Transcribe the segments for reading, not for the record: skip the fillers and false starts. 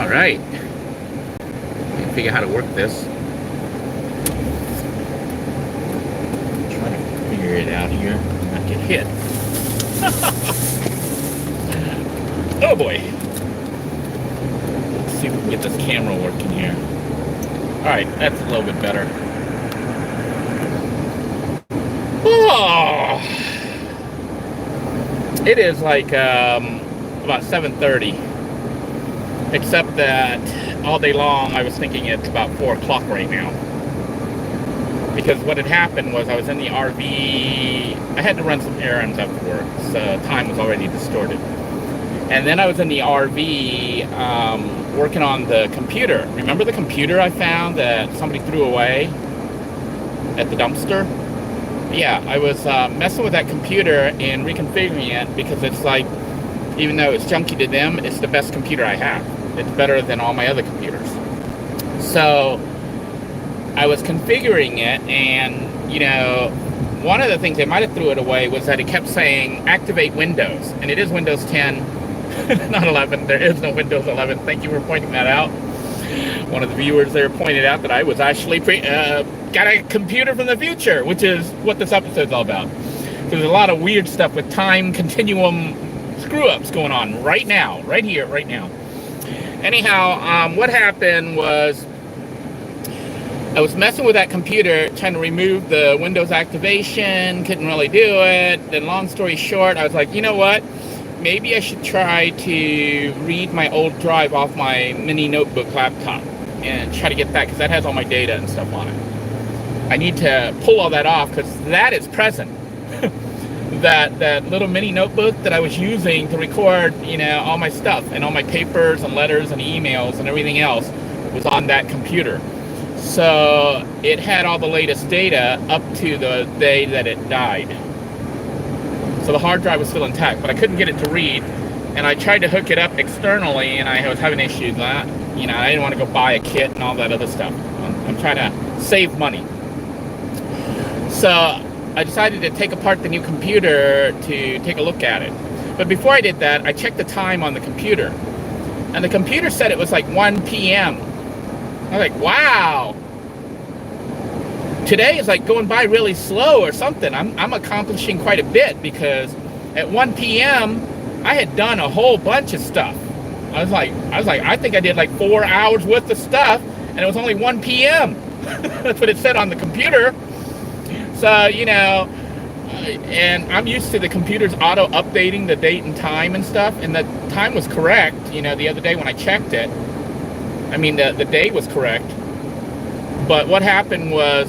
Alright. Figure out how to work this. Trying to figure it out here. Not get hit. Oh boy. Let's see if we can get this camera working here. Alright, that's a little bit better. Oh! It is like about 7:30. Except that all day long I was thinking it's about 4 o'clock right now. Because what had happened was I was in the RV. I had to run some errands after work, so time was already distorted. And then I was in the RV working on the computer. Remember the computer I found that somebody threw away at the dumpster? Yeah, I was messing with that computer and reconfiguring it because it's like, even though it's junky to them, it's the best computer I have. It's better than all my other computers. So I was configuring it, and you know, one of the things they might have threw it away was that it kept saying activate Windows, and it is Windows 10, not 11. There is no Windows 11. Thank you for pointing that out. One of the viewers there pointed out that I was actually got a computer from the future, which is what this episode's all about. There's a lot of weird stuff with time continuum screw-ups going on right now, right here, right now. Anyhow, what happened was I was messing with that computer, trying to remove the Windows activation, couldn't really do it. Then long story short, I was like, you know what? Maybe I should try to read my old drive off my mini notebook laptop and try to get that, because that has all my data and stuff on it. I need to pull all that off because that is present. that little mini notebook that I was using to record, you know, all my stuff and all my papers and letters and emails and everything else was on that computer. So it had all the latest data up to the day that it died. So the hard drive was still intact, but I couldn't get it to read. And I tried to hook it up externally, and I was having issues with that. You know, I didn't want to go buy a kit and all that other stuff. I'm trying to save money. So I decided to take apart the new computer to take a look at it. But before I did that, I checked the time on the computer. And the computer said it was like 1 p.m. I was like, wow. Today is like going by really slow or something. I'm accomplishing quite a bit, because at 1 p.m. I had done a whole bunch of stuff. I was like, I think I did like 4 hours worth of stuff, and it was only 1 p.m. That's what it said on the computer. So, you know, and I'm used to the computers auto-updating the date and time and stuff, and the time was correct, you know, the other day when I checked it. I mean, the day was correct. But what happened was,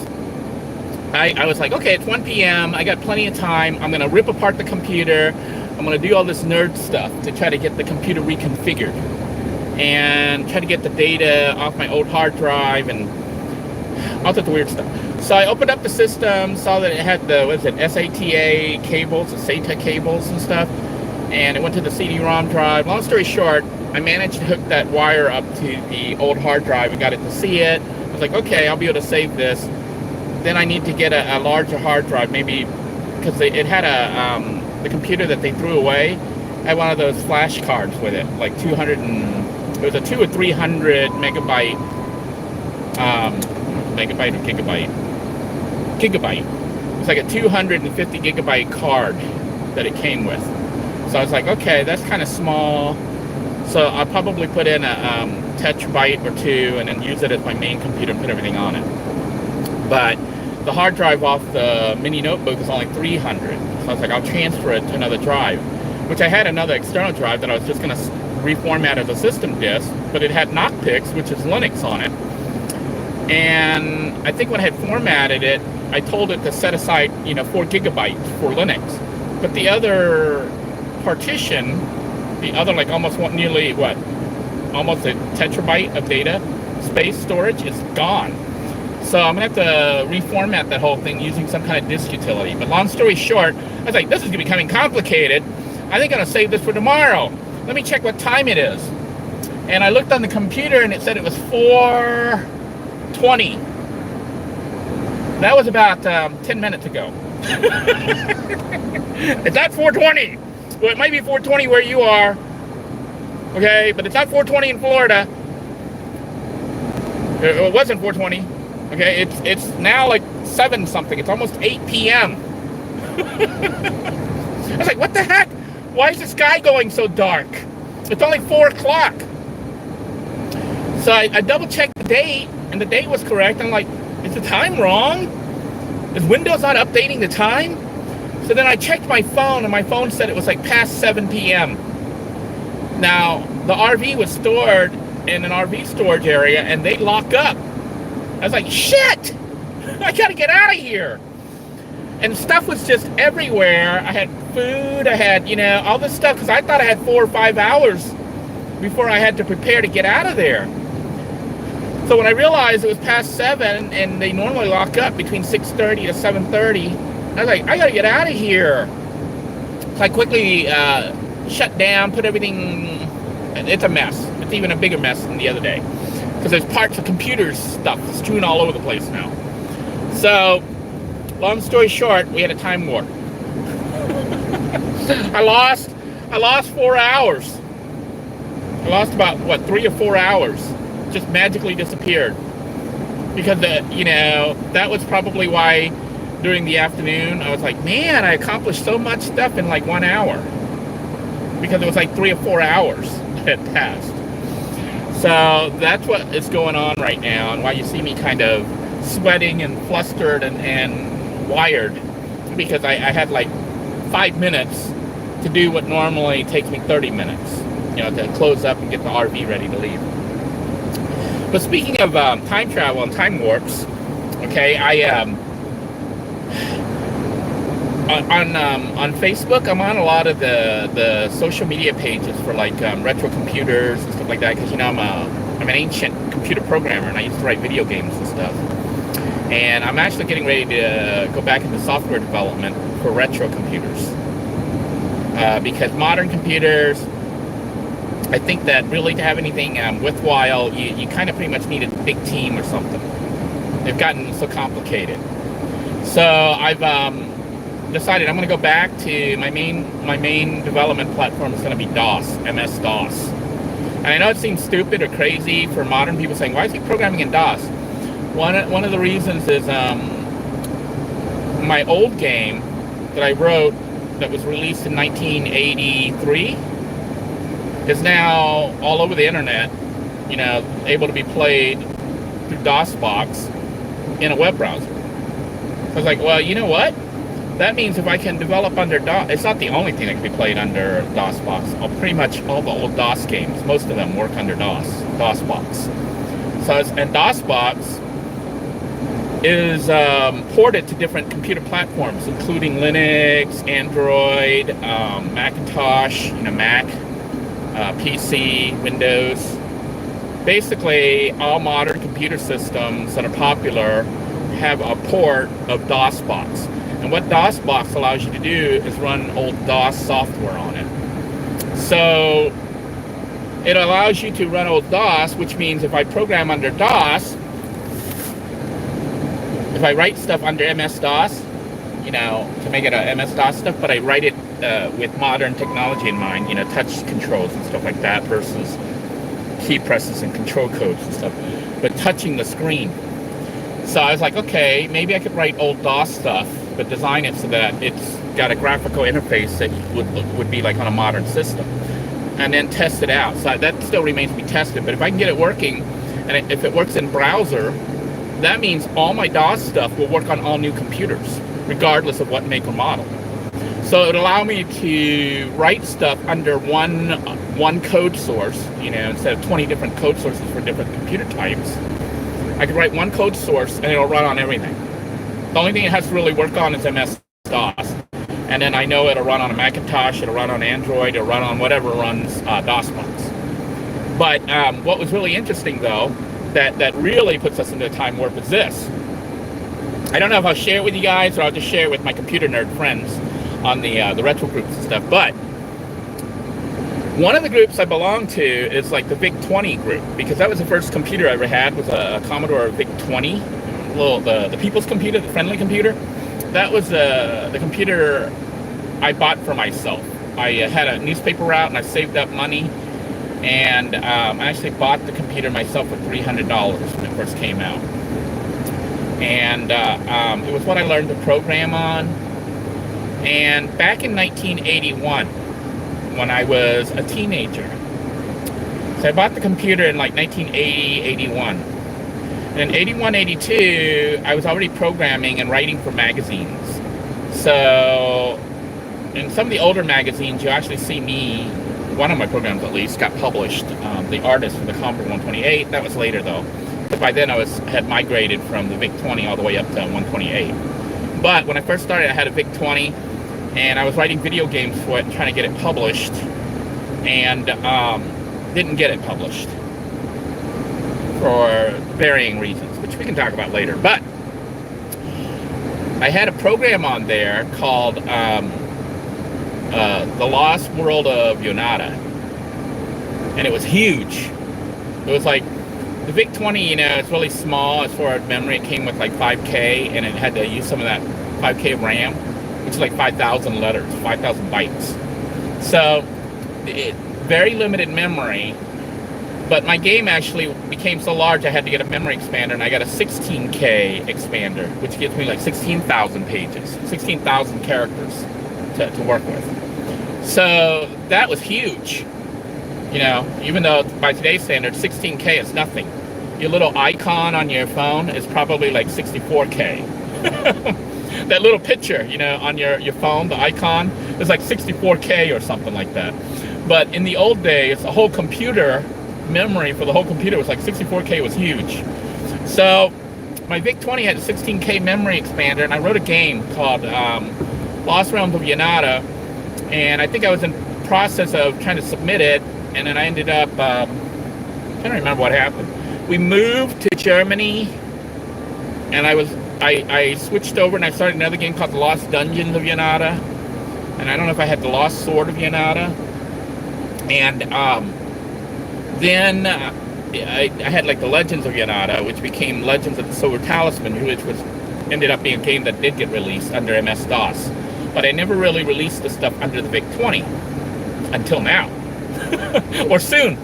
I was like, okay, it's 1 p.m., I got plenty of time, I'm going to rip apart the computer, I'm going to do all this nerd stuff to try to get the computer reconfigured, and try to get the data off my old hard drive, and all that weird stuff. So I opened up the system, saw that it had the, what is it, SATA cables, the SATA cables and stuff, and it went to the CD-ROM drive. Long story short, I managed to hook that wire up to the old hard drive and got it to see it. I was like, okay, I'll be able to save this. Then I need to get a larger hard drive, maybe, because it had the computer that they threw away had one of those flash cards with it, like 200 and, it was a 200 or 300 megabyte, megabyte or gigabyte. It's like a 250 gigabyte card that it came with. So I was like, okay, that's kind of small. So I'll probably put in a tetrabyte or two and then use it as my main computer and put everything on it. But the hard drive off the mini notebook is only 300. So I was like, I'll transfer it to another drive, which I had another external drive that I was just going to reformat as a system disk, but it had Knockpix, which is Linux, on it. And I think when I had formatted it, I told it to set aside, you know, 4 gigabytes for Linux. But the other partition, the other, like, almost nearly, what, almost a tetrabyte of data space storage is gone. So I'm going to have to reformat that whole thing using some kind of disk utility. But long story short, I was like, this is becoming complicated. I think I'm going to save this for tomorrow. Let me check what time it is. And I looked on the computer and it said it was 4:20. That was about 10 minutes ago. It's not 4:20. Well, it might be 4:20 where you are. Okay, but it's not 4:20 in Florida. It wasn't 4:20. Okay, it's now like 7 something. It's almost 8 p.m. I was like, what the heck? Why is the sky going so dark? It's only 4 o'clock. So I double checked the date, and the date was correct. I'm like, is the time wrong? Is Windows not updating the time? So then I checked my phone, and my phone said it was like past 7 p.m. Now, the RV was stored in an RV storage area, and they lock up. I was like, shit! I gotta get out of here. And stuff was just everywhere. I had food, I had, all this stuff, because I thought I had 4 or 5 hours before I had to prepare to get out of there. So when I realized it was past 7, and they normally lock up between 6:30 to 7:30, I was like, I gotta get out of here. So I quickly shut down, put everything, it's a mess. It's even a bigger mess than the other day. Because there's parts of computers stuff strewn all over the place now. So, long story short, we had a time warp. I lost 4 hours. I lost about, 3 or 4 hours. Just magically disappeared. Because, that was probably why during the afternoon, I was like, man, I accomplished so much stuff in like 1 hour. Because it was like 3 or 4 hours that had passed. So that's what is going on right now, and why you see me kind of sweating and flustered and wired, because I had like 5 minutes to do what normally takes me 30 minutes, to close up and get the RV ready to leave. But speaking of time travel and time warps, okay, on Facebook, I'm on a lot of the social media pages for like retro computers and stuff like that, because I'm an ancient computer programmer, and I used to write video games and stuff. And I'm actually getting ready to go back into software development for retro computers, because modern computers, I think that really to have anything worthwhile, you kind of pretty much need a big team or something. They've gotten so complicated. So I've decided I'm going to go back to my main development platform is going to be DOS, MS-DOS. And I know it seems stupid or crazy for modern people saying, why is he programming in DOS? One of the reasons is my old game that I wrote that was released in 1983 is now all over the internet, able to be played through DOSBox in a web browser. So I was like, well, you know what? That means if I can develop under DOS, it's not the only thing that can be played under DOSBox. Pretty much all the old DOS games, most of them work under DOSBox. And DOSBox is ported to different computer platforms, including Linux, Android, Macintosh, Mac, PC, Windows. Basically, all modern computer systems that are popular have a port of DOSBox. And what DOSBox allows you to do is run old DOS software on it. So it allows you to run old DOS, which means if I program under DOS, if I write stuff under MS-DOS, to make it a MS-DOS stuff, but I write it with modern technology in mind, touch controls and stuff like that versus key presses and control codes and stuff, but touching the screen. So I was like, okay, maybe I could write old DOS stuff, but design it so that it's got a graphical interface that would be like on a modern system, and then test it out. So that still remains to be tested, but if I can get it working, and if it works in browser, that means all my DOS stuff will work on all new computers, regardless of what make or model. So it would allow me to write stuff under one code source, instead of 20 different code sources for different computer types. I could write one code source and it'll run on everything. The only thing it has to really work on is MS-DOS. And then I know it'll run on a Macintosh, it'll run on Android, it'll run on whatever runs DOSBox. But what was really interesting, though, that really puts us into a time warp is this. I don't know if I'll share it with you guys or I'll just share it with my computer nerd friends on the retro groups and stuff. But one of the groups I belong to is like the VIC-20 group, because that was the first computer I ever had, was a Commodore VIC-20, the people's computer, the friendly computer. That was the computer I bought for myself. I had a newspaper route and I saved up money, And I actually bought the computer myself for $300 when it first came out. And it was what I learned to program on. And back in 1981, when I was a teenager, so I bought the computer in like 1980, 81. And in 81, 82, I was already programming and writing for magazines. So in some of the older magazines, you actually see me, one of my programs at least, got published. The artist for the Commodore 128. That was later though. But by then had migrated from the VIC-20 all the way up to 128. But when I first started, I had a VIC-20, and I was writing video games for it and trying to get it published, and didn't get it published for varying reasons, which we can talk about later. But I had a program on there called The Lost World of Yonata, and it was huge. It was like the VIC-20, it's really small as far as memory. It came with like 5K, and it had to use some of that 5K RAM, which is like 5,000 letters, 5,000 bytes. So very limited memory, but my game actually became so large I had to get a memory expander, and I got a 16K expander, which gives me like 16,000 pages, 16,000 characters to work with. So that was huge. Even though by today's standards, 16K is nothing. Your little icon on your phone is probably like 64K. That little picture, on your phone, the icon, is like 64K or something like that. But in the old days, the whole computer memory for the whole computer was like 64K was huge. So my VIC-20 had a 16K memory expander, and I wrote a game called Lost Realms of Yonata, and I think I was in process of trying to submit it, and then I ended up, I can't remember what happened. We moved to Germany, and I switched over and I started another game called The Lost Dungeons of Yonata, and I don't know if I had The Lost Sword of Yonata, and then I had like The Legends of Yonata, which became Legends of the Silver Talisman, which ended up being a game that did get released under MS-DOS, but I never really released the stuff under the VIC-20 until now. Or soon.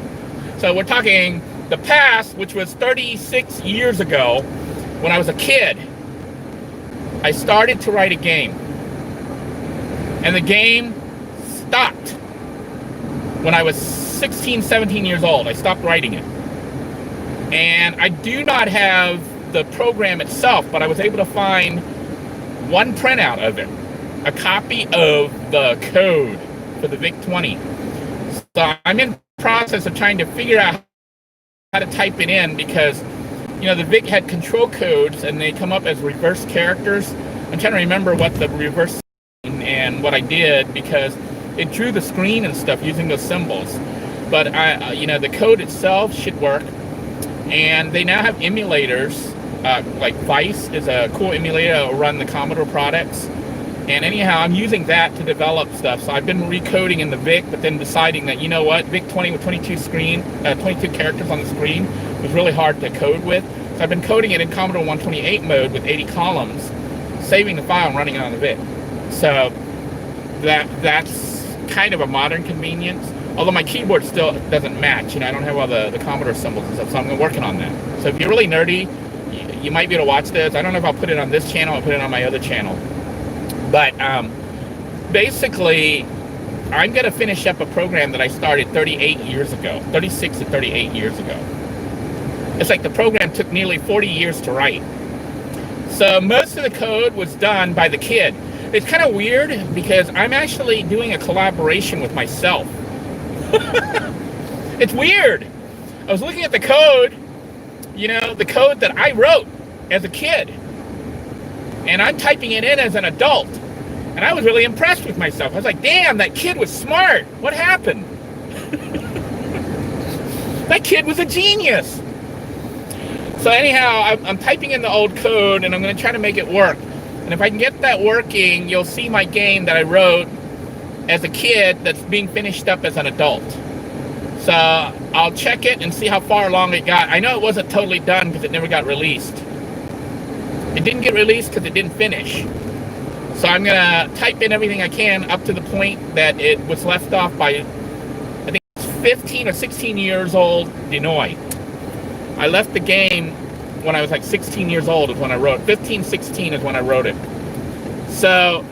So we're talking the past, which was 36 years ago. When I was a kid, I started to write a game, and the game stopped when I was 16, 17 years old. I stopped writing it, and I do not have the program itself, but I was able to find one printout of it, a copy of the code for the VIC-20. So I'm in the process of trying to figure out how to type it in, because the VIC had control codes and they come up as reverse characters. I'm trying to remember what the reverse and what I did, because it drew the screen and stuff using those symbols. But the code itself should work, and they now have emulators. Like Vice is a cool emulator that will run the Commodore products. And anyhow, I'm using that to develop stuff. So I've been recoding in the VIC, but then deciding that, VIC-20 with 22 characters on the screen was really hard to code with. So I've been coding it in Commodore 128 mode with 80 columns, saving the file and running it on the VIC. So that's kind of a modern convenience. Although my keyboard still doesn't match, I don't have all the Commodore symbols and stuff, so I'm working on that. So if you're really nerdy, you might be able to watch this. I don't know if I'll put it on this channel or put it on my other channel. But basically, I'm going to finish up a program that I started 36 to 38 years ago. It's like the program took nearly 40 years to write. So most of the code was done by the kid. It's kind of weird because I'm actually doing a collaboration with myself. It's weird. I was looking at the code, the code that I wrote as a kid. And I'm typing it in as an adult. And I was really impressed with myself. I was like, damn, that kid was smart. What happened? That kid was a genius. So anyhow, I'm typing in the old code, and I'm going to try to make it work. And if I can get that working, you'll see my game that I wrote as a kid that's being finished up as an adult. So I'll check it and see how far along it got. I know it wasn't totally done because it never got released. It didn't get released because it didn't finish. So I'm going to type in everything I can up to the point that it was left off by, I think it's 15 or 16 years old Denoy. I left the game when I was like 16 years old is when I wrote. 15, 16 is when I wrote it. So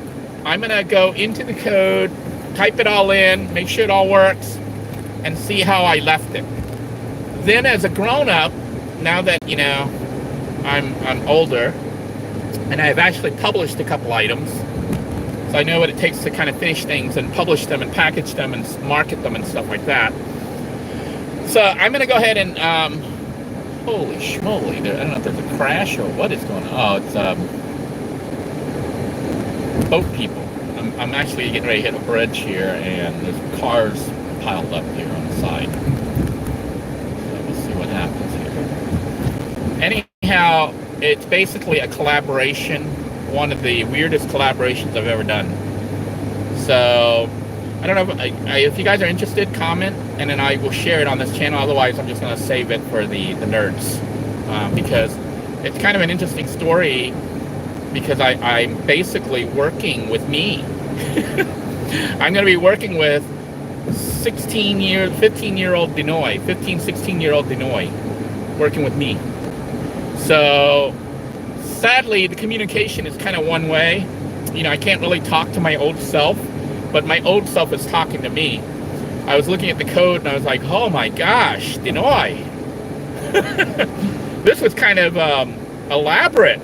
I'm going to go into the code, type it all in, make sure it all works, and see how I left it. Then as a grown-up, now that, you know, I'm older, and I've actually published a couple items, so I know what it takes to kind of finish things and publish them and package them and market them and stuff like that. So I'm going to go ahead and, holy schmoly, I don't know if there's a crash or what is going on. Oh, it's boat people. I'm actually getting ready to hit a bridge here, and there's cars piled up here on the side. So we'll see what happens here. Anyhow, it's basically a collaboration, one of the weirdest collaborations I've ever done. So I don't know if you guys are interested, comment, and then I will share it on this channel. Otherwise, I'm just going to save it for the nerds, because it's kind of an interesting story, because I'm basically working with me. I'm going to be working with 15-year-old Denoy, 15, 16-year-old Denoy, working with me. So sadly, the communication is kind of one way. You know, I can't really talk to my old self, but my old self is talking to me. I was looking at the code and I was like, oh my gosh, Denoy. This was kind of elaborate.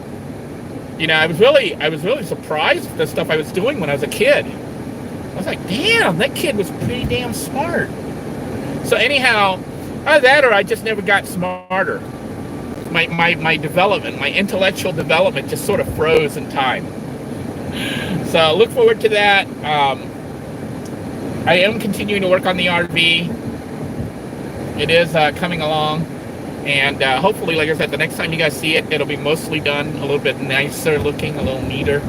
You know, I was really surprised at the stuff I was doing when I was a kid. I was like, damn, that kid was pretty damn smart. So anyhow, either that or I just never got smarter. My development, my intellectual development just sort of froze in time. So look forward to that. I am continuing to work on the RV. It is coming along. And hopefully, like I said, the next time you guys see it, it'll be mostly done, a little bit nicer looking, a little neater.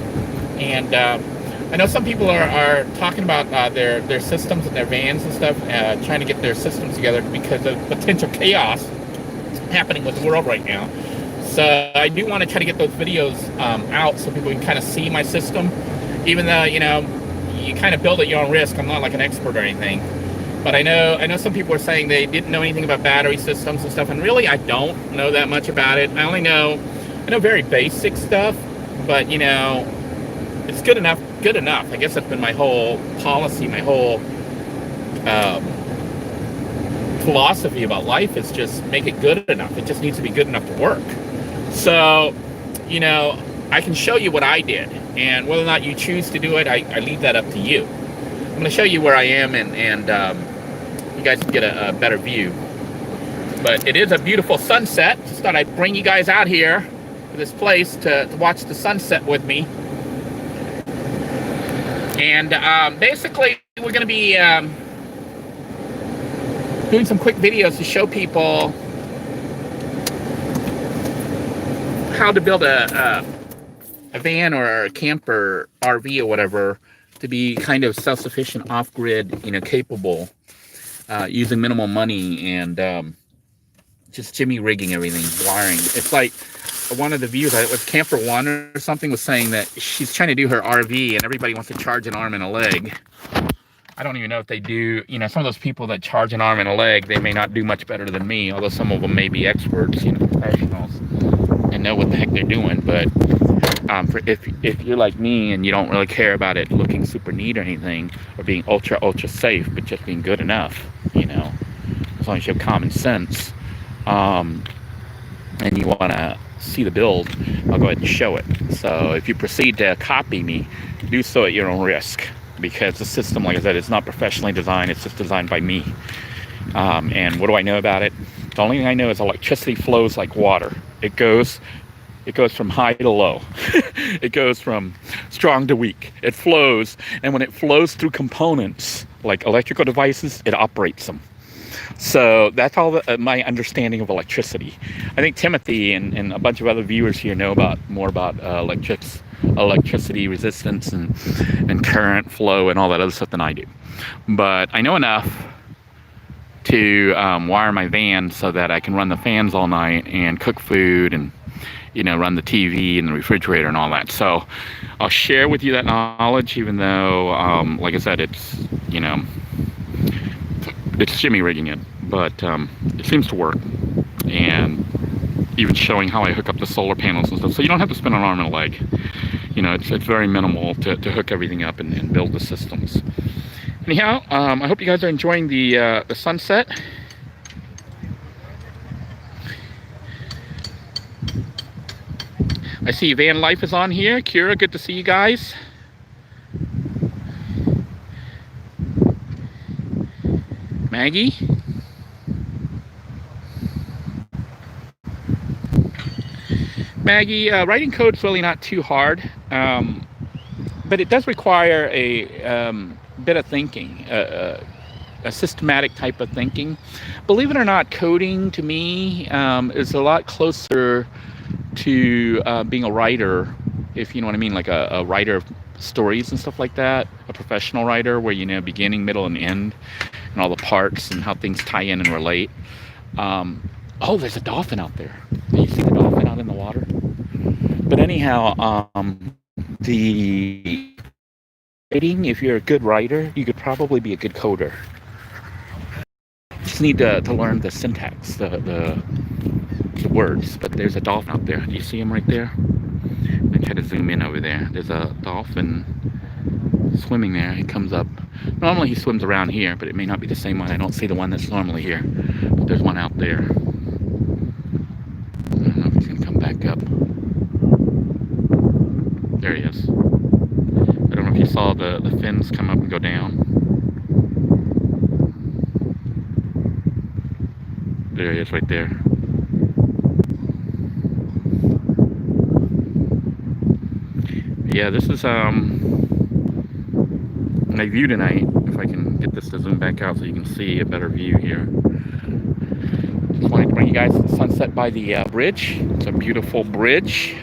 And I know some people are talking about their systems and their vans and stuff, trying to get their systems together because of potential chaos happening with the world right now. So I do want to try to get those videos out so people can kind of see my system, even though, you know, you kind of build at your own risk. I'm not like an expert or anything. But I know some people are saying they didn't know anything about battery systems and stuff, and really I don't know that much about it. I know very basic stuff, but you know, it's good enough. I guess that's been my whole policy, my whole philosophy about life is just make it good enough. It just needs to be good enough to work. So, you know, I can show you what I did, and whether or not you choose to do it, I leave that up to you. I'm going to show you where I am, and you guys can get a better view. But it is a beautiful sunset. Just thought I'd bring you guys out here to this place to watch the sunset with me. And basically, we're going to be doing some quick videos to show people how to build a van or a camper, RV or whatever, to be kind of self-sufficient, off-grid, you know, capable, using minimal money, and just jimmy rigging everything, wiring. It's like one of the viewers, it was Camper One or something, was saying that she's trying to do her RV and everybody wants to charge an arm and a leg. I don't even know if they do. You know, some of those people that charge an arm and a leg, they may not do much better than me, although some of them may be experts, you know, professionals, and know what the heck they're doing. But if you're like me and you don't really care about it looking super neat or anything, or being ultra safe, but just being good enough, you know, as long as you have common sense, and you want to see the build, I'll go ahead and show it. So if you proceed to copy me, do so at your own risk, because the system, like I said, is not professionally designed. It's just designed by me. And what do I know about it? The only thing I know is electricity flows like water. It goes from high to low. It goes from strong to weak. It flows, and when it flows through components like electrical devices, it operates them. So that's all my understanding of electricity. I think Timothy and a bunch of other viewers here know more about electricity resistance and current flow and all that other stuff than I do. But I know enough to wire my van so that I can run the fans all night and cook food and, you know, run the TV and the refrigerator and all that. So I'll share with you that knowledge, even though, like I said, it's, you know, it's shimmy rigging it, but it seems to work. And even showing how I hook up the solar panels and stuff, so you don't have to spend an arm and a leg. You know, it's very minimal to hook everything up and build the systems. Anyhow, I hope you guys are enjoying the sunset. I see Van Life is on here. Kira, good to see you guys. Maggie. Maggie, writing code's really not too hard, but it does require a bit of thinking, a systematic type of thinking. Believe it or not, coding to me is a lot closer to being a writer, if you know what I mean, like a writer of stories and stuff like that, a professional writer where you know beginning, middle, and end, and all the parts and how things tie in and relate. Oh, there's a dolphin out there. You see the dolphin out in the water? But anyhow, the writing, if you're a good writer, you could probably be a good coder. You just need to learn the syntax, the words. But there's a dolphin out there. Do you see him right there? I try to zoom in over there. There's a dolphin swimming there. He comes up. Normally he swims around here, but it may not be the same one. I don't see the one that's normally here. But there's one out there. I don't know if he's going to come back up. There he is. I don't know if you saw the fins come up and go down. There he is right there. Yeah, this is my view tonight. If I can get this to zoom back out so you can see a better view here. Just wanted to bring you guys to the sunset by the bridge. It's a beautiful bridge.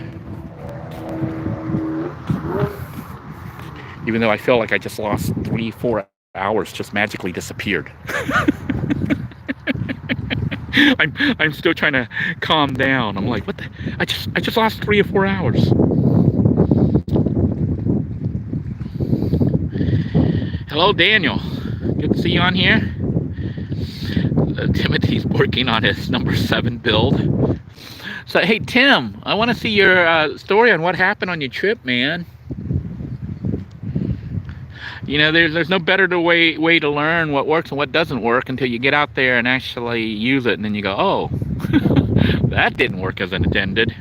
Even though I feel like I just lost 3-4 hours, just magically disappeared. I'm still trying to calm down. I'm like, what the? I just lost 3 or 4 hours. Hello, Daniel. Good to see you on here. Timothy's working on his number 7 build. So, hey, Tim, I want to see your story on what happened on your trip, man. You know, there's no better way to learn what works and what doesn't work until you get out there and actually use it, and then you go, oh, that didn't work as intended.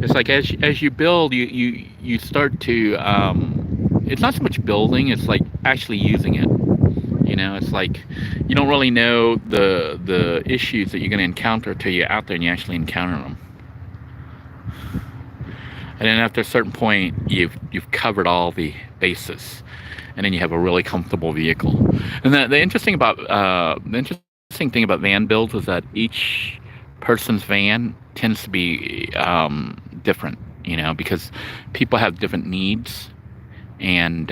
It's like as you build, you start to, it's not so much building, it's like actually using it. You know, it's like you don't really know the issues that you're going to encounter till you're out there and you actually encounter them. And then after a certain point, you've covered all the bases, and then you have a really comfortable vehicle. And the interesting thing about van builds is that each person's van tends to be different, you know, because people have different needs. And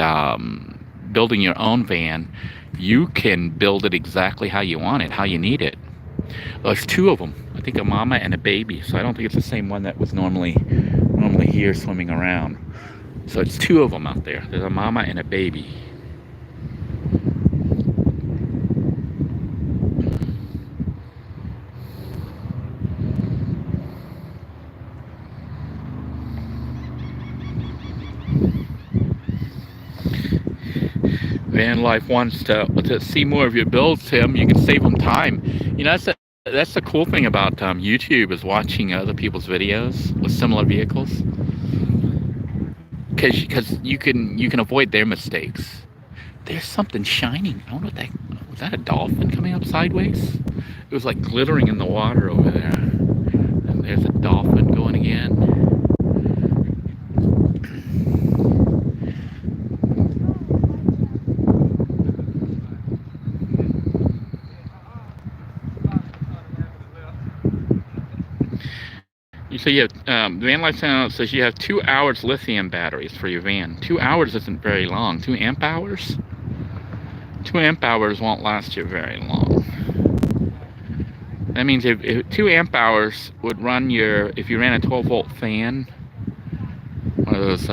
building your own van, you can build it exactly how you want it, how you need it. There's 2 of them. I think a mama and a baby. So I don't think it's the same one that was normally here swimming around. So it's 2 of them out there. There's a mama and a baby. Van Life wants to see more of your builds, Tim. You can save them time. You know, that's the cool thing about YouTube, is watching other people's videos with similar vehicles, because you can avoid their mistakes. There's something shining. I don't know what that was. That a dolphin coming up sideways? It was like glittering in the water over there. And there's a dolphin going again. So you have, Van Life Channel says you have 2 hours lithium batteries for your van. 2 hours isn't very long. 2 amp hours? 2 amp hours won't last you very long. That means if 2 amp hours would run if you ran a 12-volt fan, one of those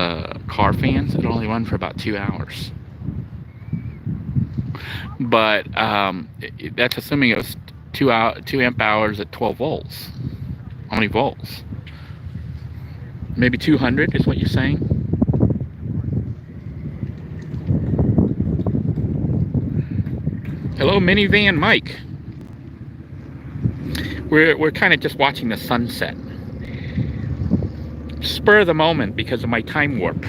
car fans, it'd only run for about 2 hours. but that's assuming it was 2 amp hours at 12 volts. How many volts? Maybe 200 is what you're saying? Hello, minivan Mike. We're kind of just watching the sunset. Spur of the moment because of my time warp.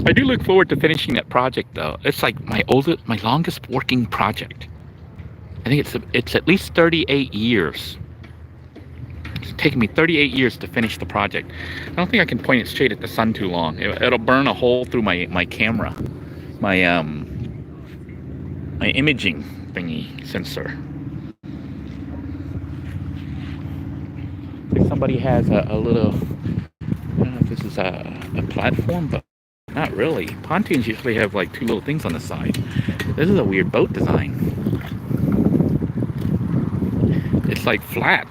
I do look forward to finishing that project though. It's like my longest working project. I think it's at least 38 years. It's taken me 38 years to finish the project. I don't think I can point it straight at the sun too long. It'll burn a hole through my camera, my imaging thingy sensor. Like somebody has a little, I don't know if this is a platform, but not really. Pontoons usually have like 2 little things on the side. This is a weird boat design. It's like flat.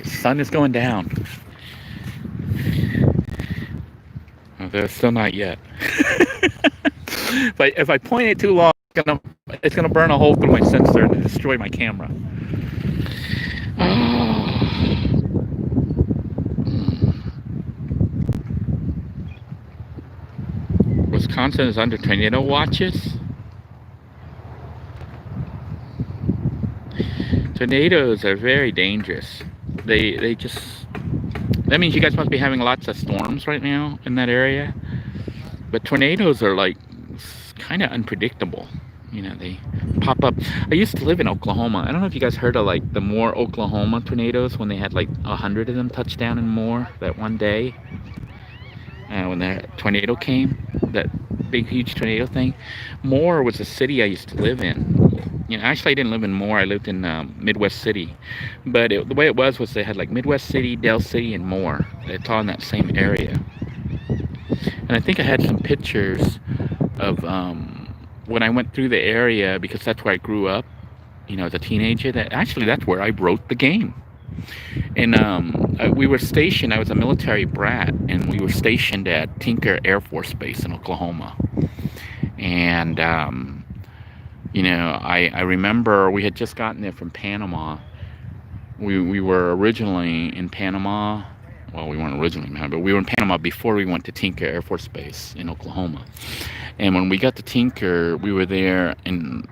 Sun is going down. Well, they're still not yet. But if I point it too long, it's gonna burn a hole through my sensor and destroy my camera. Wisconsin is under tornado watches. Tornadoes are very dangerous. They just, that means you guys must be having lots of storms right now in that area. But tornadoes are like kind of unpredictable. You know, they pop up. I used to live in Oklahoma. I don't know if you guys heard of like the Moore, Oklahoma tornadoes when they had like 100 of them touch down in Moore that one day. When that tornado came, that big huge tornado thing. Moore was a city I used to live in. You know, actually I didn't live in Moore. I lived in Midwest City. But the way it was they had like Midwest City, Dell City, and Moore. It's all in that same area. And I think I had some pictures of when I went through the area, because that's where I grew up, you know, as a teenager. That's where I wrote the game. And we were stationed, I was a military brat, and we were stationed at Tinker Air Force Base in Oklahoma. And you know, I remember we had just gotten there from Panama. We were originally in Panama. Well, we weren't originally in Panama, but we were in Panama before we went to Tinker Air Force Base in Oklahoma. And when we got to Tinker, we were there in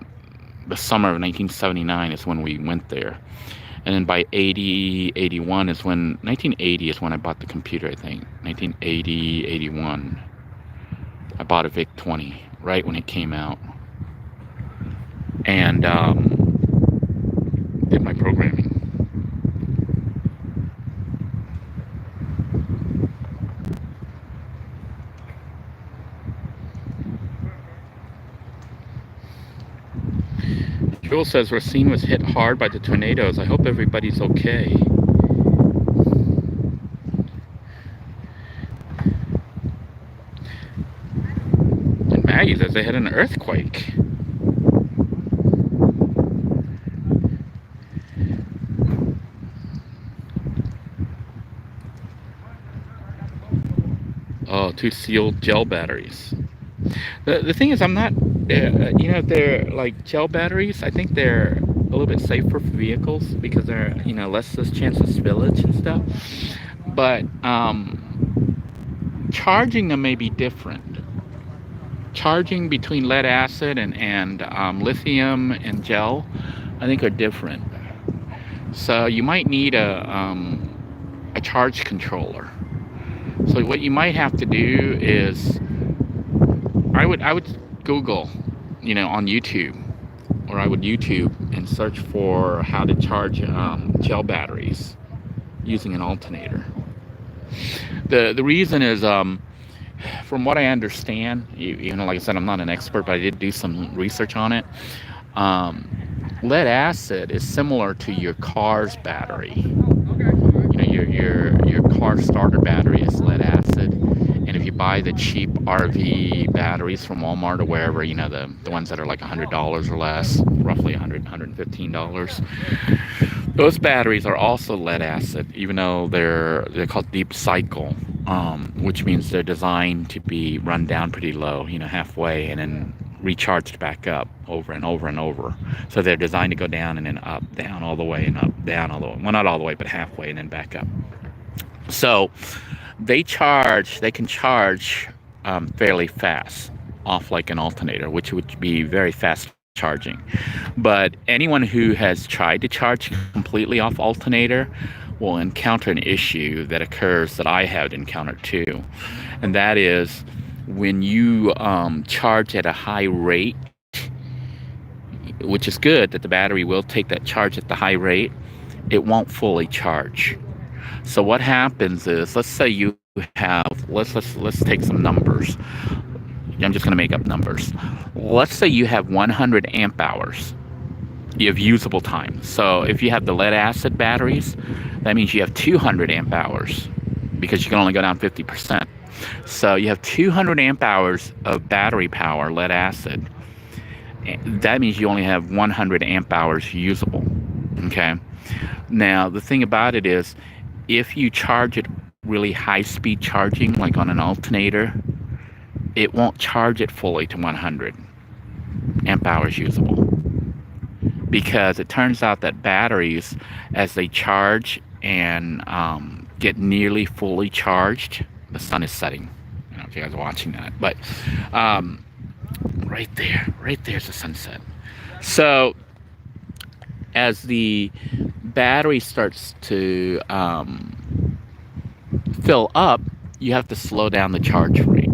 the summer of 1979 is when we went there. And then by 81 is when, 1980 is when I bought the computer, I think. 1980, 81. I bought a VIC-20 right when it came out. And did my programming. Joel says Racine was hit hard by the tornadoes. I hope everybody's okay. And Maggie says they had an earthquake. Oh, 2 sealed gel batteries. The thing is, I'm not, you know, they're like gel batteries. I think they're a little bit safer for vehicles because they're, you know, less chance of spillage and stuff. But charging them may be different. Charging between lead acid and lithium and gel, I think, are different. So you might need a charge controller. So what you might have to do is, I would Google, you know, on YouTube, or I would YouTube and search for how to charge gel batteries using an alternator. The reason is, from what I understand, you know, like I said, I'm not an expert, but I did do some research on it. Lead acid is similar to your car's battery. You know, your car starter battery is lead acid. And if you buy the cheap RV batteries from Walmart or wherever, the ones that are like $100 or less, roughly $115, those batteries are also lead acid, even though they're called deep cycle, which means they're designed to be run down pretty low, halfway, and then recharged back up over and over and over. So they're designed to go down and then up, down all the way, and up, down all the way. Well, not all the way, but halfway, and then back up. So they can charge fairly fast off like an alternator, which would be very fast charging. But anyone who has tried to charge completely off alternator will encounter an issue that occurs that I have encountered too. And that is when you charge at a high rate, which is good that the battery will take that charge at the high rate, it won't fully charge. So what happens is, let's say you have, let's take some numbers. I'm just going to make up numbers. Let's say you have 100 amp hours. You have usable time. So if you have the lead acid batteries, that means you have 200 amp hours because you can only go down 50%. So you have 200 amp hours of battery power, lead acid. That means you only have 100 amp hours usable. Okay. Now, the thing about it is, if you charge it really high speed charging, like on an alternator, it won't charge it fully to 100 amp hours usable. Because it turns out that batteries, as they charge and get nearly fully charged, the sun is setting. I don't know if you guys are watching that, but right there's the sunset. So as the battery starts to fill up, you have to slow down the charge rate.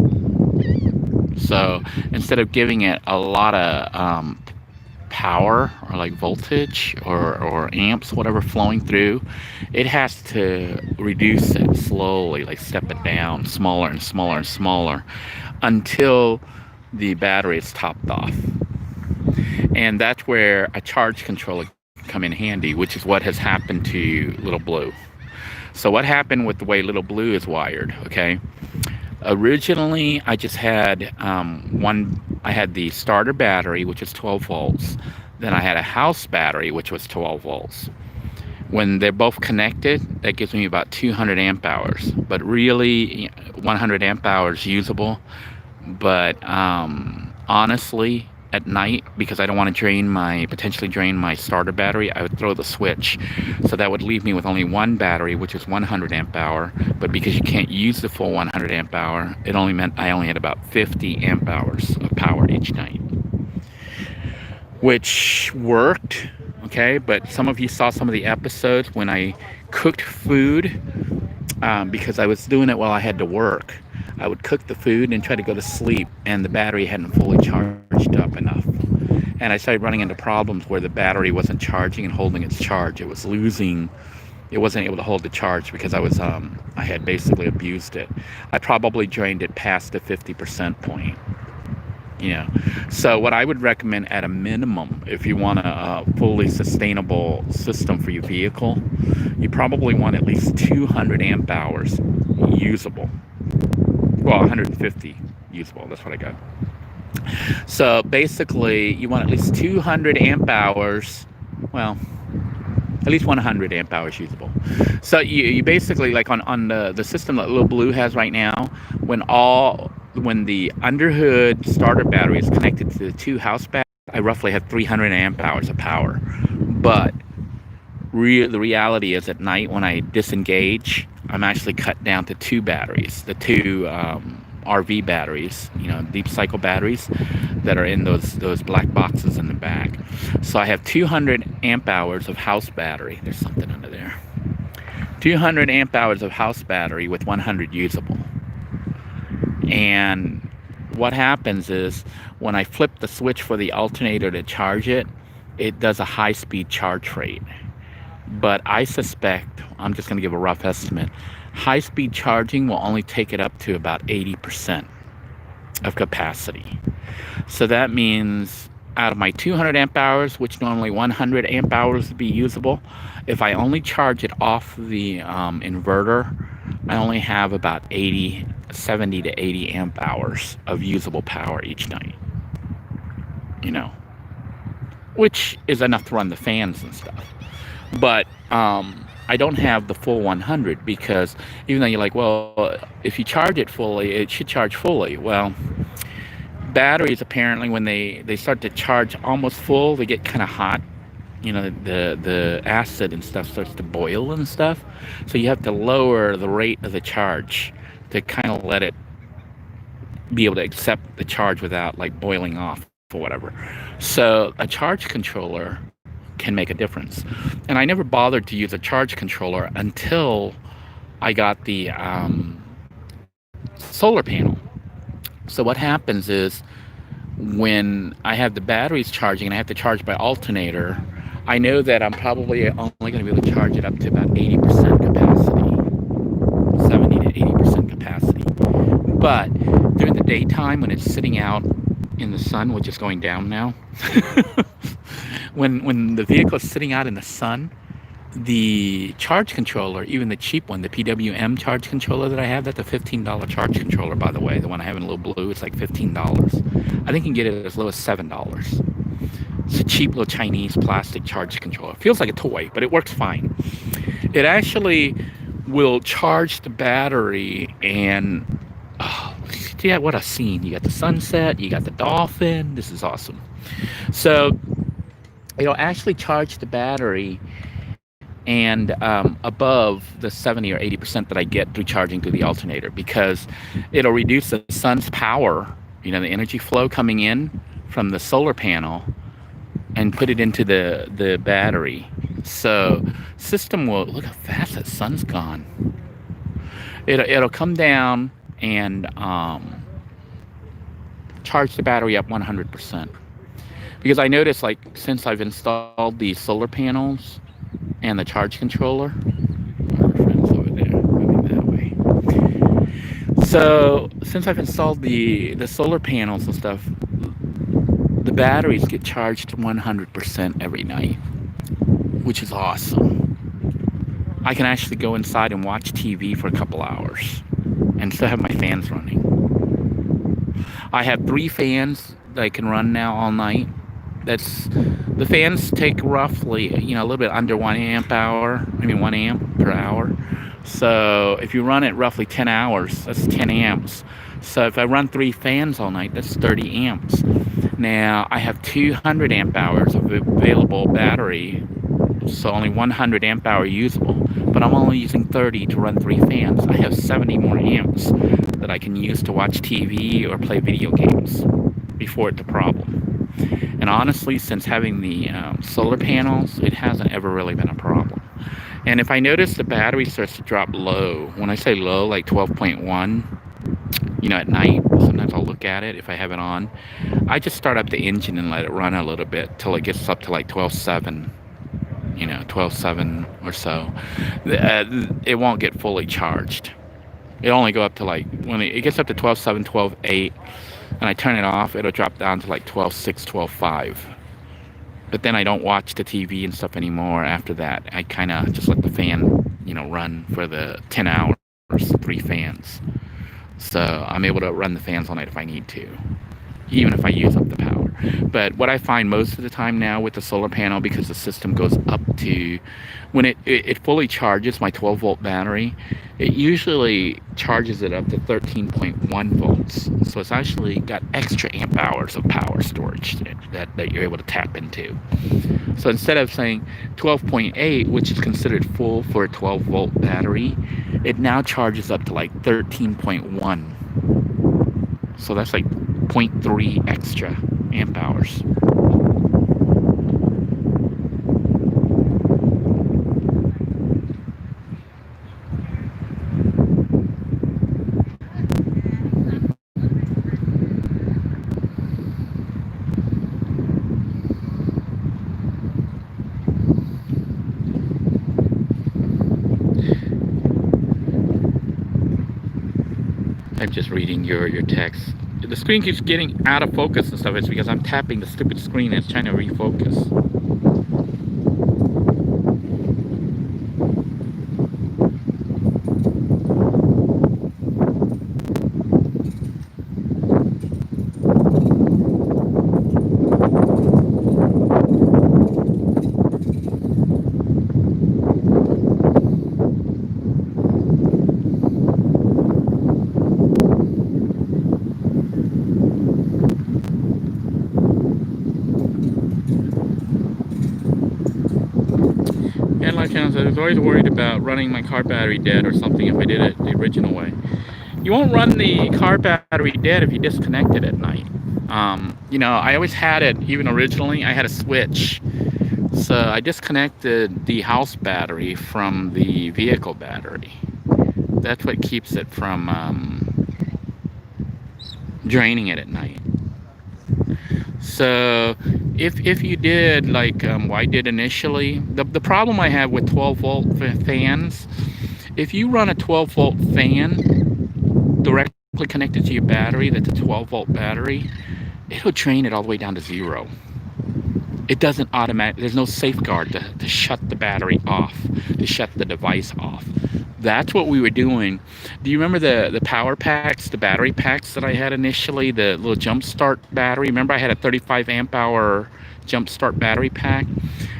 So instead of giving it a lot of power or like voltage or amps, whatever, flowing through, it has to reduce it slowly, like step it down smaller and smaller and smaller until the battery is topped off. And that's where a charge controller can come in handy, which is what has happened to Little Blue. So what happened with the way Little Blue is wired, okay? Originally, I just had I had the starter battery, which is 12 volts. Then I had a house battery, which was 12 volts. When they're both connected, that gives me about 200 amp hours, but really 100 amp hours usable. But honestly, at night, because I don't want to potentially drain my starter battery, I would throw the switch. So that would leave me with only one battery, which is 100 amp hour. But because you can't use the full 100 amp hour, it only meant I only had about 50 amp hours of power each night, which worked, okay? But some of you saw some of the episodes when I cooked food, because I was doing it while I had to work. I would cook the food and try to go to sleep, and the battery hadn't fully charged up enough. And I started running into problems where the battery wasn't charging and holding its charge. It wasn't able to hold the charge because I had basically abused it. I probably drained it past the 50% point. So what I would recommend at a minimum, if you want a fully sustainable system for your vehicle, you probably want at least 200 amp hours usable. Well, 150 usable, that's what I got. So basically, you want at least 200 amp hours, well, at least 100 amp hours usable. So you basically, like on the system that Little Blue has right now, when the underhood starter battery is connected to the two house batteries, I roughly have 300 amp hours of power. But the reality is, at night when I disengage, I'm actually cut down to two batteries, the two RV batteries, deep cycle batteries that are in those black boxes in the back. So I have 200 amp hours of house battery. There's something under there. 200 amp hours of house battery with 100 usable. And what happens is, when I flip the switch for the alternator to charge it, it does a high-speed charge rate. But I suspect, I'm just going to give a rough estimate, high-speed charging will only take it up to about 80% of capacity. So that means out of my 200 amp hours, which normally 100 amp hours would be usable, if I only charge it off the inverter, I only have about 70 to 80 amp hours of usable power each night, you know, which is enough to run the fans and stuff. But I don't have the full 100 because even though you're like, well, if you charge it fully, it should charge fully. Well, batteries apparently when they start to charge almost full, they get kind of hot. You know, the acid and stuff starts to boil and stuff. So you have to lower the rate of the charge to kind of let it be able to accept the charge without like boiling off or whatever. So a charge controller can make a difference. And I never bothered to use a charge controller until I got the solar panel. So what happens is when I have the batteries charging and I have to charge by alternator, I know that I'm probably only going to be able to charge it up to about 80% capacity, 70 to 80% capacity. But during the daytime when it's sitting out in the sun, which is going down now, when the vehicle is sitting out in the sun, the charge controller, even the cheap one, the PWM charge controller that I have, that's a $15 charge controller, by the way. The one I have in a little blue, it's like $15. I think you can get it as low as $7. It's a cheap little Chinese plastic charge controller. It feels like a toy, but it works fine. It actually will charge the battery and, oh, yeah, what a scene. You got the sunset, you got the dolphin. This is awesome. So it'll actually charge the battery and above the 70 or 80% that I get through charging through the alternator, because it'll reduce the sun's power, you know, the energy flow coming in from the solar panel and put it into the battery. So system will, look how fast that sun's gone. It'll come down and charge the battery up 100%. Because I noticed, like, since I've installed the solar panels and the charge controller, our friend's over there, moving that way. So since I've installed the solar panels and stuff, the batteries get charged 100% every night, which is awesome. I can actually go inside and watch TV for a couple hours and still have my fans running. I have 3 fans that I can run now all night. The fans take roughly, you know, a little bit under 1 amp per hour. So if you run it roughly 10 hours, that's 10 amps. So if I run 3 fans all night, that's 30 amps. Now I have 200 amp hours of available battery, so only 100 amp hour usable, but I'm only using 30 to run 3 fans. I have 70 more amps that I can use to watch TV or play video games before it's a problem. And honestly, since having the solar panels, it hasn't ever really been a problem. And if I notice the battery starts to drop low, when I say low, like 12.1, you know, at night, sometimes I'll look at it if I have it on. I just start up the engine and let it run a little bit till it gets up to like 12.7, you know, 12.7 or so. It won't get fully charged. It'll only go up to like, when it gets up to 12.7, 12.8, and I turn it off, it'll drop down to like 12.6, 12.5. But then I don't watch the TV and stuff anymore after that. I kind of just let the fan, you know, run for the 10 hours, 3 fans. So I'm able to run the fans all night if I need to, even if I use up the power. But what I find most of the time now with the solar panel, because the system goes up to, when it fully charges my 12 volt battery, it usually charges it up to 13.1 volts. So it's actually got extra amp hours of power storage that you're able to tap into. So instead of saying 12.8, which is considered full for a 12 volt battery, it now charges up to like 13.1. So that's like 0.3 extra amp hours. I'm just reading your text. the screen keeps getting out of focus and stuff. It's because I'm tapping the stupid screen and it's trying to refocus. And like I was always worried about running my car battery dead or something if I did it the original way. You won't run the car battery dead if you disconnect it at night. You know, I always had it, even originally, I had a switch. So I disconnected the house battery from the vehicle battery. That's what keeps it from draining it at night. So if you did like I did initially, the problem I have with 12-volt fans, if you run a 12-volt fan directly connected to your battery, that's a 12-volt battery, it'll drain it all the way down to 0. It doesn't automatically, there's no safeguard to shut the battery off, to shut the device off. That's what we were doing. Do you remember the power packs, the battery packs that I had initially, the little jump start battery? Remember I had a 35 amp hour jump start battery pack?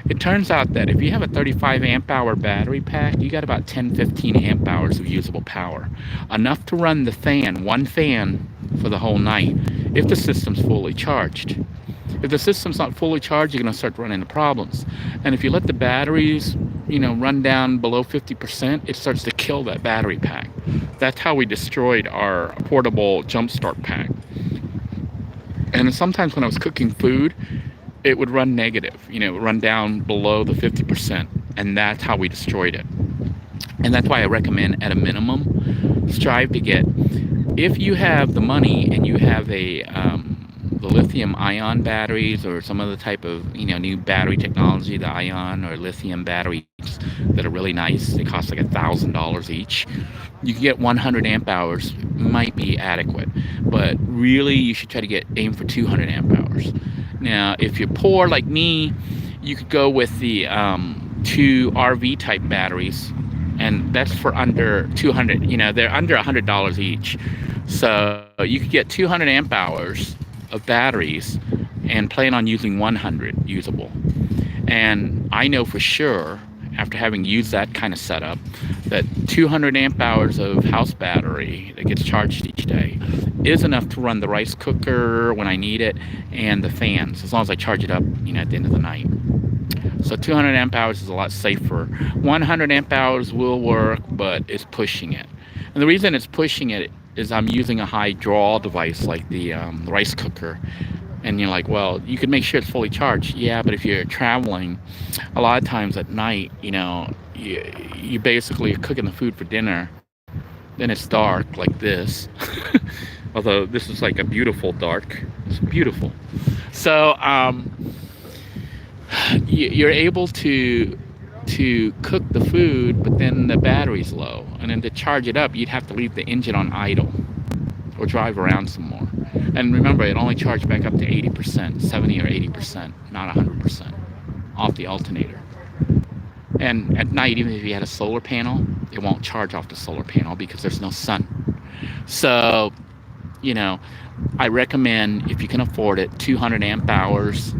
It turns out that if you have a 35 amp hour battery pack, you got about 10-15 amp hours of usable power. Enough to run the fan, one fan, for the whole night if the system's fully charged. If the system's not fully charged, you're going to start running into problems. And if you let the batteries, you know, run down below 50%, it starts to kill that battery pack. That's how we destroyed our portable jump start pack. And sometimes when I was cooking food, it would run negative, you know, run down below the 50%. And that's how we destroyed it. And that's why I recommend, at a minimum, strive to get, if you have the money and you have a the lithium ion batteries or some other type of, you know, new battery technology, the ion or lithium batteries that are really nice, they cost like $1,000 each. You can get 100 amp hours, might be adequate, but really you should try to aim for 200 amp hours. Now, if you're poor like me, you could go with the 2 RV type batteries, and that's for under 200, you know, they're under $100 each. So you could get 200 amp hours of batteries and plan on using 100 usable. And I know for sure, after having used that kind of setup, that 200 amp hours of house battery that gets charged each day is enough to run the rice cooker when I need it and the fans, as long as I charge it up, you know, at the end of the night. So 200 amp hours is a lot safer. 100 amp hours will work, but it's pushing it. And the reason it's pushing it is I'm using a high draw device like the rice cooker. And you're like, well, you could make sure it's fully charged. Yeah, but if you're traveling, a lot of times at night, you know, you basically are cooking the food for dinner. Then it's dark like this. Although this is like a beautiful dark. It's beautiful. So you're able to cook the food, but then the battery's low, and then to charge it up you'd have to leave the engine on idle or drive around some more. And remember, it only charged back up to 80%, 70 or 80%, not 100% off the alternator. And at night, even if you had a solar panel, it won't charge off the solar panel because there's no sun. So, you know, I recommend, if you can afford it, 200 amp hours,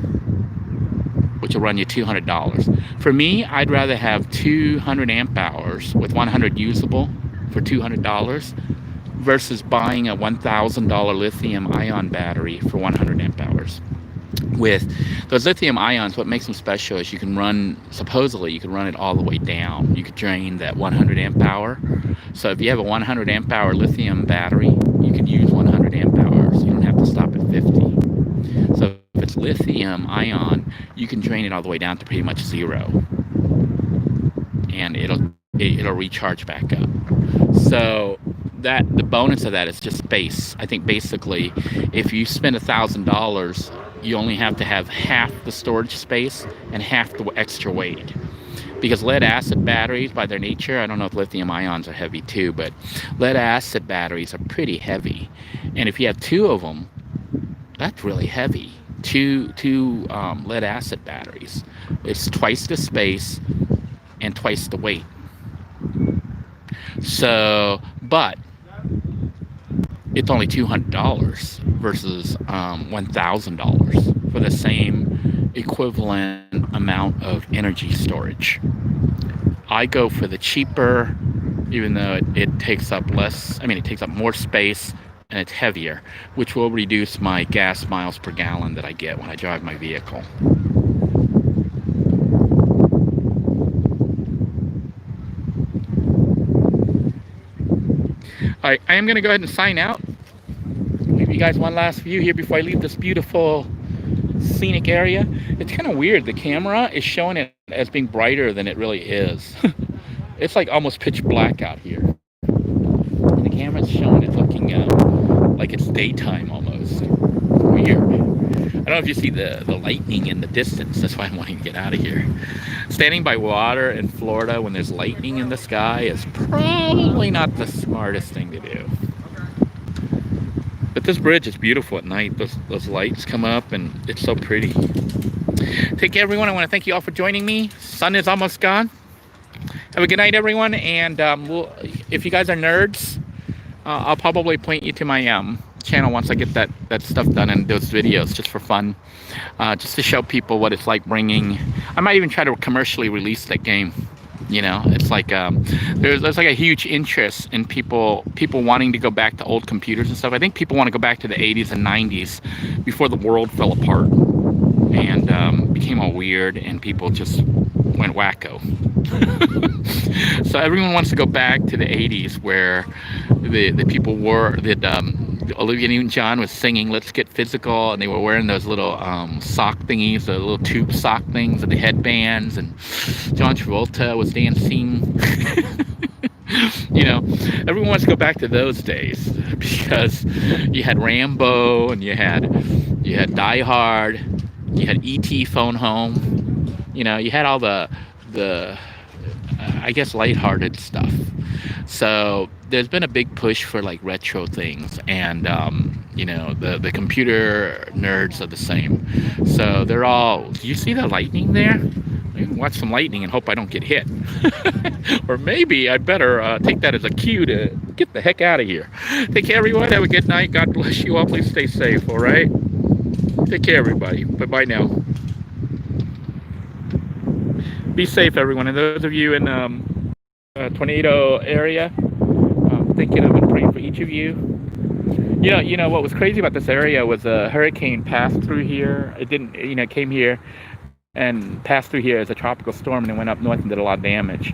which will run you $200. For me, I'd rather have 200 amp hours with 100 usable for $200 versus buying a $1,000 lithium ion battery for 100 amp hours. With those lithium ions, what makes them special is you can run, supposedly you can run it all the way down. You could drain that 100 amp hour. So if you have a 100 amp hour lithium battery, you could use 100 amp hours. You don't have to stop at 50. So if it's lithium ion, you can drain it all the way down to pretty much 0, and it'll recharge back up. So that the bonus of that is just space. I think basically, if you spend $1,000, you only have to have half the storage space and half the extra weight. because lead acid batteries, by their nature, I don't know if lithium ions are heavy too, but lead acid batteries are pretty heavy. And if you have two of them, that's really heavy. Two lead acid batteries. It's twice the space and twice the weight. So, but it's only $200 versus $1,000 for the same equivalent amount of energy storage. I go for the cheaper, even though it takes up less, I mean, it takes up more space and it's heavier, which will reduce my gas miles per gallon that I get when I drive my vehicle. All right, I am going to go ahead and sign out. Give you guys one last view here before I leave this beautiful scenic area. It's kind of weird. The camera is showing it as being brighter than it really is. It's like almost pitch black out here. And the camera's showing it looking like it's daytime almost. Weird. I don't know if you see the lightning in the distance. That's why I'm wanting to get out of here. Standing by water in Florida when there's lightning in the sky is probably not the smartest thing to do. But this bridge is beautiful at night. Those lights come up and it's so pretty. Take care, everyone. I want to thank you all for joining me. Sun is almost gone. Have a good night, everyone. And if you guys are nerds, I'll probably point you to my channel once I get that stuff done and those videos just for fun. Just to show people what it's like bringing... I might even try to commercially release that game. You know, it's like there's like a huge interest in people wanting to go back to old computers and stuff. I think people want to go back to the 80s and 90s before the world fell apart and became all weird and people just went wacko. So everyone wants to go back to the 80s where the people were that Olivia Newton-John was singing "Let's Get Physical" and they were wearing those little sock thingies, the little tube sock things, and the headbands, and John Travolta was dancing. You know, everyone wants to go back to those days because you had Rambo and you had Die Hard, you had E.T. Phone Home, you know, you had all the I guess lighthearted stuff. So there's been a big push for like retro things, and you know, the computer nerds are the same. So they're all, do you see the lightning there? I can watch some lightning and hope I don't get hit. Or maybe I better take that as a cue to get the heck out of here. Take care, everyone. Have a good night. God bless you all. Please stay safe, all right? Take care, everybody. Bye-bye now. Be safe, everyone. And those of you in tornado area, thinking of and praying for each of you. You know what was crazy about this area was a hurricane passed through here. It didn't, you know, it came here and passed through here as a tropical storm, and it went up north and did a lot of damage.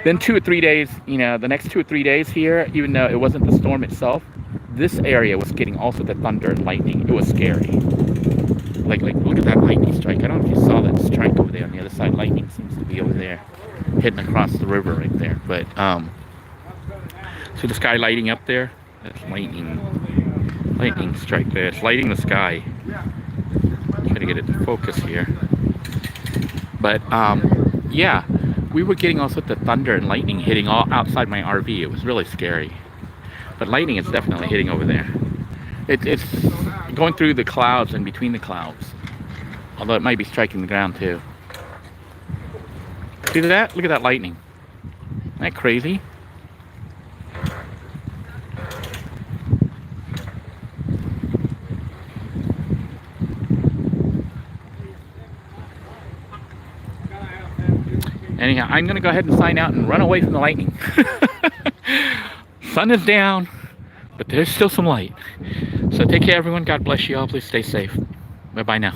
Then 2 or 3 days, you know, the next 2 or 3 days here, even though it wasn't the storm itself, this area was getting also the thunder and lightning. It was scary. Like look at that lightning strike. I don't know if you saw that strike over there on the other side. Lightning seems to be over there, heading across the river right there. But see the sky lighting up there? That's lightning strike there. It's lighting the sky. Try to get it to focus here. But yeah, we were getting also the thunder and lightning hitting all outside my RV. It was really scary. But lightning is definitely hitting over there. It's going through the clouds and between the clouds. Although it might be striking the ground too. See that? Look at that lightning. Isn't that crazy? Anyhow, I'm going to go ahead and sign out and run away from the lightning. Sun is down, but there's still some light. So take care, everyone. God bless you all. Please stay safe. Bye-bye now.